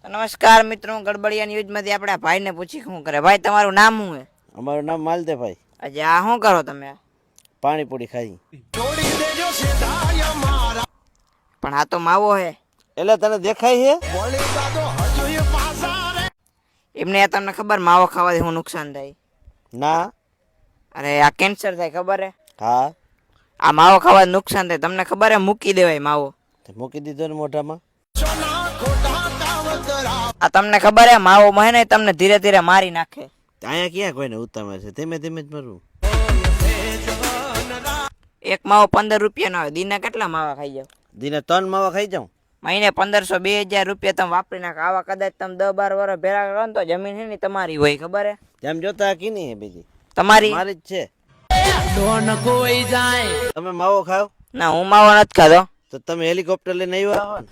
નમસ્કાર મિત્રો, ગડબડિયા ન્યૂઝમાંથી આપણા ભાઈને પૂછી શું કરે. ભાઈ તમારું નામ શું છે? અમારું નામ માલદેભાઈ. આજે આ શું કરો તમે? પાણીપુરી ખાઈ. પણ આ તો માવો હે. એટલે તને દેખાય છે? એમને તમને ખબર માવો ખાવાથી શું નુકસાન થાય? ના. અરે આ કેન્સર થાય ખબર હે? હા. આ માવો ખાવાથી નુકસાન થાય તમને ખબર હે? મૂકી દેવાય માવો. મૂકી દીધો ને મોઢામાં. આ તમને ખબર હે માવો માં હે ને તમને ધીરે ધીરે મારી નાખે. અહીંયા ક્યાં કોઈને ઉતામે છે? ધીમે ધીમે જ મરવું. એક માવો 15 રૂપિયાનો આવે. દિને કેટલા માવા ખાઈ જાવ? દિને 3 માવા ખાઈ જાઉં. મહિને 1500-2000 રૂપિયા તમે વાપરી નાખો. આવા કદાચ તમે 10-12 વર્ષ ભેગા કરો ને તો જમીન છે ને તમારી હોય. ખબર હે? તેમ જોતા કીની હે બીજી? તમારી મારી જ છે. તમે માવો ખાવ? ના, હું માવો નથી ખાધો. તો તમે હેલિકોપ્ટર લઈને આવ્યા હો ને?